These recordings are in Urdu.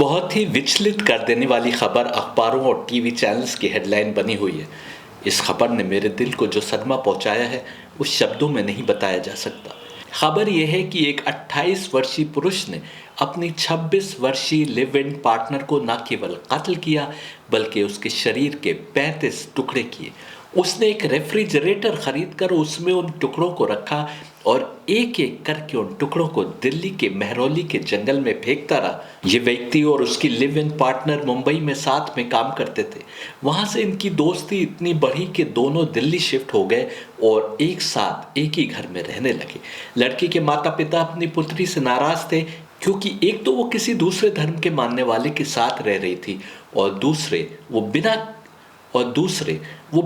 بہت ہی وچلت کر دینے والی خبر اخباروں اور ٹی وی چینلز کی ہیڈ لائن بنی ہوئی ہے۔ اس خبر نے میرے دل کو جو صدمہ پہنچایا ہے اس شبدوں میں نہیں بتایا جا سکتا۔ خبر یہ ہے کہ ایک 28 ورشی پرش نے اپنی 26 ورشی لیو ان پارٹنر کو نہ کیول قتل کیا بلکہ اس کے شریر کے 35 ٹکڑے کیے۔ اس نے ایک ریفریجریٹر خرید کر اس میں ان ٹکڑوں کو رکھا اور ایک ایک کر کے ان ٹکڑوں کو دلی کے مہرولی کے جنگل میں پھینکتا رہا۔ یہ ویکتی اور اس کی لیو ان پارٹنر ممبئی میں ساتھ میں کام کرتے تھے۔ وہاں سے ان کی دوستی اتنی بڑھی کہ دونوں دلی شفٹ ہو گئے اور ایک ساتھ ایک ہی گھر میں رہنے لگے۔ لڑکی کے ماتا پتا اپنی پتری سے ناراض تھے کیونکہ ایک تو وہ کسی دوسرے دھرم کے ماننے والے کے ساتھ رہ رہی تھی اور دوسرے وہ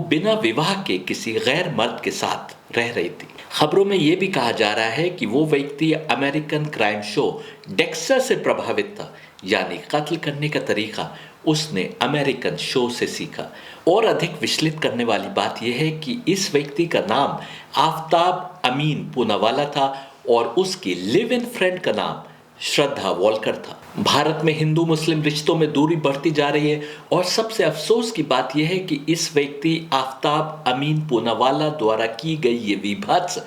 بنا وواہ کے کسی غیر مرد کے ساتھ رہ رہی تھی۔ خبروں میں یہ بھی کہا جا رہا ہے کہ وہ ویکتی امریکن کرائم شو ڈیکسٹر سے پربھاوت تھا، یعنی قتل کرنے کا طریقہ اس نے امریکن شو سے سیکھا۔ اور ادھک وچلت کرنے والی بات یہ ہے کہ اس ویکتی کا نام آفتاب امین پوناوالا تھا اور اس کی لیو ان فرینڈ کا نام شردھا والکر تھا۔ بھارت میں ہندو مسلم رشتوں میں دوری بڑھتی جا رہی ہے اور سب سے افسوس کی بات یہ ہے کہ اس ویکتی آفتاب امین پوناوالا دوارا کی گئی یہ ویبھاتس،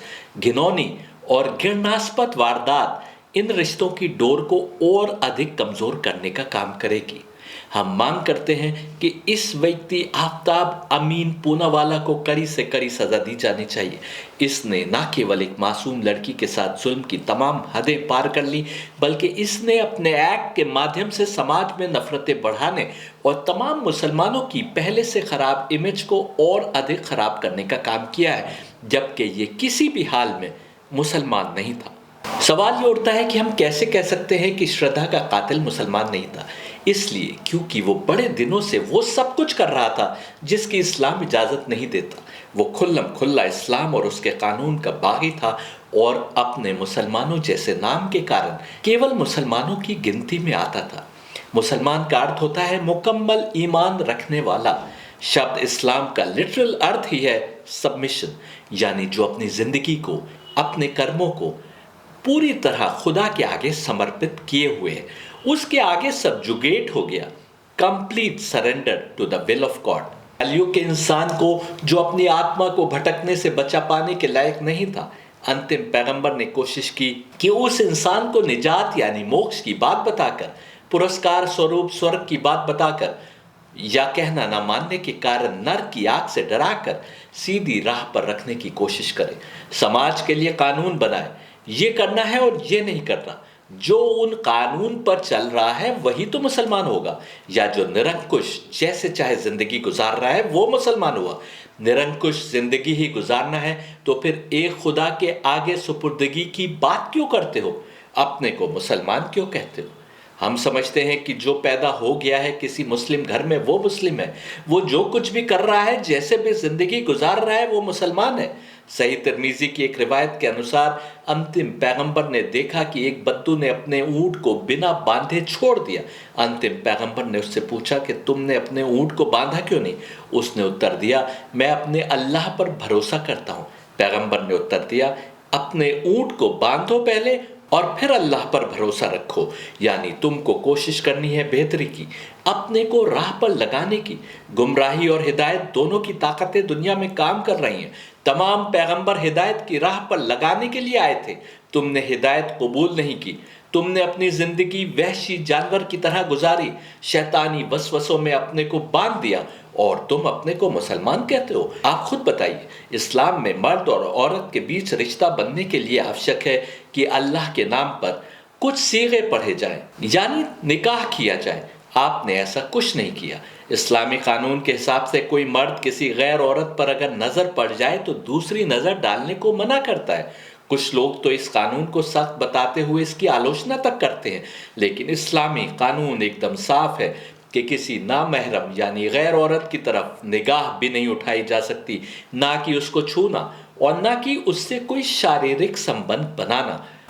گھنونی اور گھرناسپد واردات ان رشتوں کی ڈور کو اور ادھک کمزور کرنے کا کام کرے گی۔ ہم مانگ کرتے ہیں کہ اس ویکتی آفتاب امین پوناوالا کو کڑی سے کڑی سزا دی جانی چاہیے۔ اس نے نہ کیول ایک معصوم لڑکی کے ساتھ ظلم کی تمام حدیں پار کر لی بلکہ اس نے اپنے ایکٹ کے مادھیم سے سماج میں نفرتیں بڑھانے اور تمام مسلمانوں کی پہلے سے خراب امیج کو اور ادھک خراب کرنے کا کام کیا ہے، جبکہ یہ کسی بھی حال میں مسلمان نہیں تھا۔ سوال یہ اٹھتا ہے کہ ہم کیسے کہہ سکتے ہیں کہ شردھا کا قاتل مسلمان نہیں تھا؟ اس لیے کیونکہ وہ بڑے دنوں سے وہ سب کچھ کر رہا تھا جس کی اسلام اجازت نہیں دیتا۔ وہ کھلم کھلا اسلام اور اس کے قانون کا باغی تھا اور اپنے مسلمانوں جیسے نام کے کارن کیول مسلمانوں کی گنتی میں آتا تھا۔ مسلمان کا ارتھ ہوتا ہے مکمل ایمان رکھنے والا۔ شبد اسلام کا لٹرل ارتھ ہی ہے سبمیشن، یعنی جو اپنی زندگی کو، اپنے کرموں کو پوری طرح خدا کے آگے سمرپت کیے ہوئے ہے، اس کے آگے سبجوگیٹ ہو گیا، complete surrender to the will of God. Kaliyug کے انسان کو جو اپنی آتما کو بھٹکنے سے بچا پانے کے لائق نہیں تھا، انتم پیغمبر نے کوشش کی کہ اس انسان کو نجات یعنی موکش کی بات بتا کر، پرسکار سوروپ سورگ کی بات بتا کر یا کہنا نہ ماننے کے کارن نرک کی آگ سے ڈرا کر سیدھی راہ پر رکھنے کی کوشش کرے، سماج کے لیے قانون بنائے۔ یہ کرنا ہے اور یہ نہیں کرنا۔ جو ان قانون پر چل رہا ہے وہی تو مسلمان ہوگا، یا جو نرنکش جیسے چاہے زندگی گزار رہا ہے وہ مسلمان ہوا۔ نرنکش زندگی ہی گزارنا ہے تو پھر ایک خدا کے آگے سپردگی کی بات کیوں کرتے ہو؟ اپنے کو مسلمان کیوں کہتے ہو؟ ہم سمجھتے ہیں کہ جو پیدا ہو گیا ہے کسی مسلم گھر میں وہ مسلم ہے، وہ جو کچھ بھی کر رہا ہے، جیسے بھی زندگی گزار رہا ہے وہ مسلمان ہے۔ صحیح ترمذی کی ایک روایت کے انوسار انتم پیغمبر نے دیکھا کہ ایک بدو نے اپنے اونٹ کو بنا باندھے چھوڑ دیا۔ انتم پیغمبر نے اس سے پوچھا کہ تم نے اپنے اونٹ کو باندھا کیوں نہیں؟ اس نے اتر دیا، میں اپنے اللہ پر بھروسہ کرتا ہوں۔ پیغمبر نے اتر دیا، اپنے اونٹ کو باندھو پہلے اور پھر اللہ پر بھروسہ رکھو، یعنی تم کو کوشش کرنی ہے بہتری کی، اپنے کو راہ پر لگانے کی۔ گمراہی اور ہدایت دونوں کی طاقتیں دنیا میں کام کر رہی ہیں۔ تمام پیغمبر ہدایت کی راہ پر لگانے کے لیے آئے تھے، تم نے ہدایت قبول نہیں کی، تم نے اپنی زندگی وحشی جانور کی طرح گزاری، شیطانی وسوسوں میں اپنے کو باندھ دیا اور تم اپنے کو مسلمان کہتے ہو۔ آپ خود بتائیے، اسلام میں مرد اور عورت کے بیچ رشتہ بننے کے لیے آوشک ہے کہ اللہ کے نام پر کچھ صیغے پڑھے جائیں، یعنی نکاح کیا جائے۔ آپ نے ایسا کچھ نہیں کیا۔ اسلامی قانون کے حساب سے کوئی مرد کسی غیر عورت پر اگر نظر پڑ جائے تو دوسری نظر ڈالنے کو منع کرتا ہے۔ کچھ لوگ تو اس قانون کو سخت بتاتے ہوئے اس کی آلوچنا تک کرتے ہیں، لیکن اسلامی قانون ایک دم صاف ہے کہ کسی نامحرم یعنی غیر عورت کی طرف نگاہ بھی نہیں اٹھائی جا سکتی، نہ کہ اس کو چھونا اور نہ کہ اس سے کوئی شاریرک سمبند بنانا۔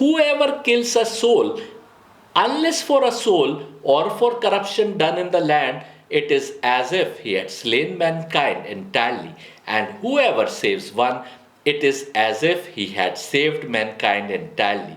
Whoever kills a soul unless for a soul or for corruption done in the land, it is as if he had slain mankind entirely, and whoever saves one, it is as if he had saved mankind entirely.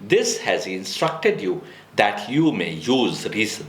This has he instructed you that you may use reason.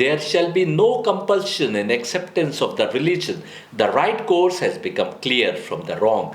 There shall be no compulsion in acceptance of the religion. The right course has become clear from the wrong.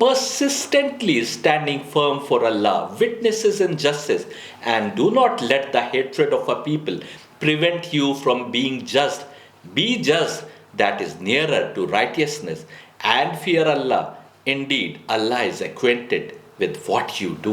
persistently standing firm for Allah, witnesses in justice, and do not let the hatred of a people prevent you from being just. Be just, that is nearer to righteousness, and fear Allah. Indeed, Allah is acquainted with what you do.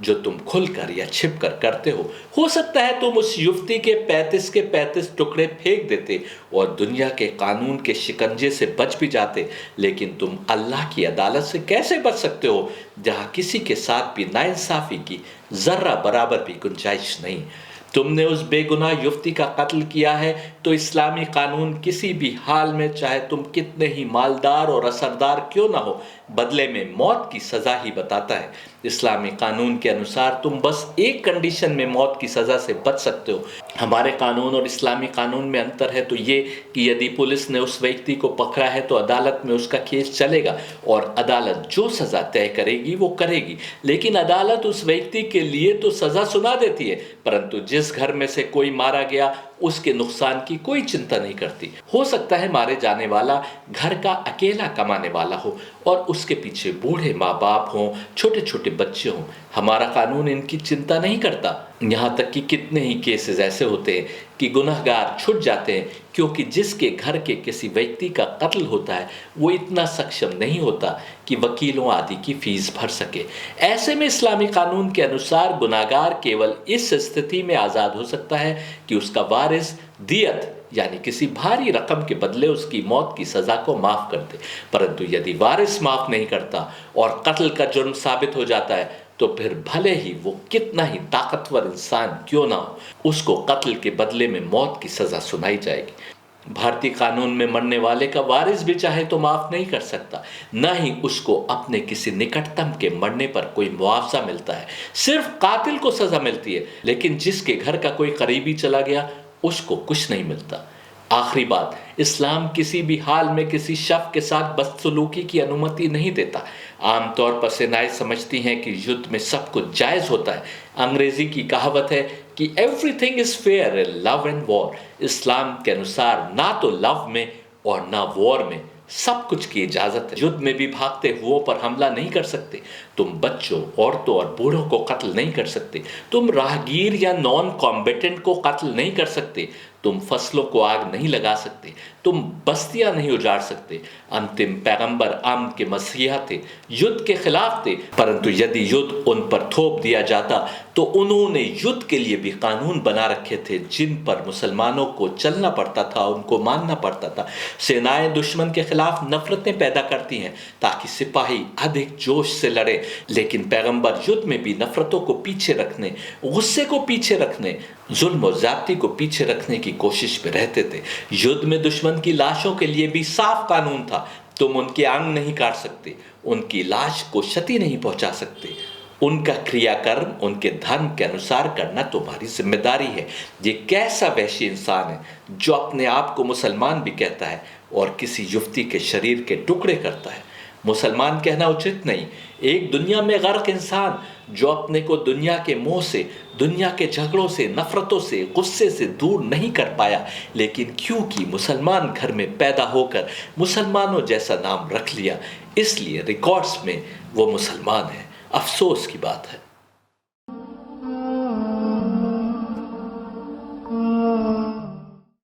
جو تم کھل کر یا چھپ کر کرتے ہو سکتا ہے تم اس یفتی کے 35 ٹکڑے پھینک دیتے اور دنیا کے قانون کے شکنجے سے بچ بھی جاتے، لیکن تم اللہ کی عدالت سے کیسے بچ سکتے ہو جہاں کسی کے ساتھ بھی ناانصافی کی ذرہ برابر بھی گنجائش نہیں؟ تم نے اس بے گناہ یفتی کا قتل کیا ہے تو اسلامی قانون کسی بھی حال میں، چاہے تم کتنے ہی مالدار اور اثردار کیوں نہ ہو، بدلے میں موت کی سزا ہی بتاتا ہے۔ اسلامی قانون کے انوسار تم بس ایک کنڈیشن میں موت کی سزا سے بچ سکتے ہو۔ ہمارے قانون اور اسلامی قانون میں انتر ہے تو یہ کہ یدی پولیس نے اس ویکتی کو پکڑا ہے تو عدالت میں اس کا کیس چلے گا اور عدالت جو سزا طے کرے گی وہ کرے گی، لیکن عدالت اس ویکتی کے لیے تو سزا سنا دیتی ہے، پرنتو جس گھر میں سے کوئی مارا گیا اس کے نقصان کی کوئی چنتا نہیں کرتی۔ ہو سکتا ہے مارے جانے والا گھر کا اکیلا کمانے والا ہو اور اس کے پیچھے بوڑھے ماں باپ ہوں، چھوٹے چھوٹے بچے ہوں، ہمارا قانون ان کی چنتا نہیں کرتا۔ یہاں تک کہ کتنے ہی کیسز ایسے ہوتے ہیں کہ گنہگار چھٹ جاتے ہیں کیونکہ جس کے گھر کے کسی ویکتی کا قتل ہوتا ہے وہ اتنا سکشم نہیں ہوتا کہ وکیلوں آدی کی فیس بھر سکے۔ ایسے میں اسلامی قانون کے انوسار گنہگار کیول اس استھتی میں آزاد ہو سکتا ہے کہ اس کا وارث دیت یعنی کسی بھاری رقم کے بدلے اس کی موت کی سزا کو معاف کر دے، پرنتو یدی وارث معاف نہیں کرتا اور قتل کا جرم ثابت ہو جاتا ہے تو پھر بھلے ہی وہ کتنا ہی طاقتور انسان کیوں نہ ہو، اس کو قتل کے بدلے میں موت کی سزا سنائی جائے گی۔ بھارتی قانون میں مرنے والے کا وارث بھی چاہے تو معاف نہیں کر سکتا، نہ ہی اس کو اپنے کسی نکٹتم کے مرنے پر کوئی معاوضہ ملتا ہے۔ صرف قاتل کو سزا ملتی ہے، لیکن جس کے گھر کا کوئی قریبی چلا گیا اس کو کچھ نہیں ملتا۔ آخری بات، اسلام کسی بھی حال میں کسی شخص کے ساتھ بدسلوکی کی انومتی نہیں دیتا۔ عام طور پر سینائیں سمجھتی ہیں کہ یدھ میں سب کچھ جائز ہوتا ہے۔ انگریزی کی کہاوت ہے کہ everything is fair in love and war. اسلام کے انوسار نہ تو لو میں اور نہ وار میں سب کچھ کی اجازت ہے۔ یدھ میں بھی بھاگتے ہوئوں پر حملہ نہیں کر سکتے، تم بچوں، عورتوں اور بوڑھوں کو قتل نہیں کر سکتے، تم راہگیر یا نان کمبیٹنٹ کو قتل نہیں کر سکتے، تم فصلوں کو آگ نہیں لگا سکتے، تم بستیاں نہیں اجاڑ سکتے۔ انتم پیغمبر امن کے مسیحا تھے، یدھ کے خلاف تھے، پرنتو یدی یدھ ان پر تھوپ دیا جاتا تو انہوں نے یدھ کے لیے بھی قانون بنا رکھے تھے جن پر مسلمانوں کو چلنا پڑتا تھا، ان کو ماننا پڑتا تھا۔ سینائیں دشمن کے خلاف نفرتیں پیدا کرتی ہیں تاکہ سپاہی ادھک جوش سے لڑے، لیکن پیغمبر یدھ میں بھی نفرتوں کو پیچھے رکھنے، غصے کو پیچھے رکھنے، ظلم و زیادتی کو پیچھے رکھنے کی کوشش میں رہتے تھے۔ یدھ میں دشمن کی لاشوں کے لیے بھی صاف قانون تھا، تم ان کے انگ نہیں کاٹ سکتے، ان کی لاش کو شتی نہیں پہنچا سکتے، ان کا کریا کرم ان کے دھرم کے انوسار کرنا تمہاری ذمہ داری ہے۔ یہ کیسا وحشی انسان ہے جو اپنے آپ کو مسلمان بھی کہتا ہے اور کسی یفتی کے شریر کے ٹکڑے کرتا ہے۔ مسلمان کہنا اچت نہیں، ایک دنیا میں غرق انسان جو اپنے کو دنیا کے موہ سے، دنیا کے جھگڑوں سے، نفرتوں سے، غصے سے دور نہیں کر پایا، لیکن کیونکہ مسلمان گھر میں پیدا ہو کر مسلمانوں جیسا نام رکھ لیا، اس لیے ریکارڈز میں وہ مسلمان ہے۔ افسوس کی بات ہے۔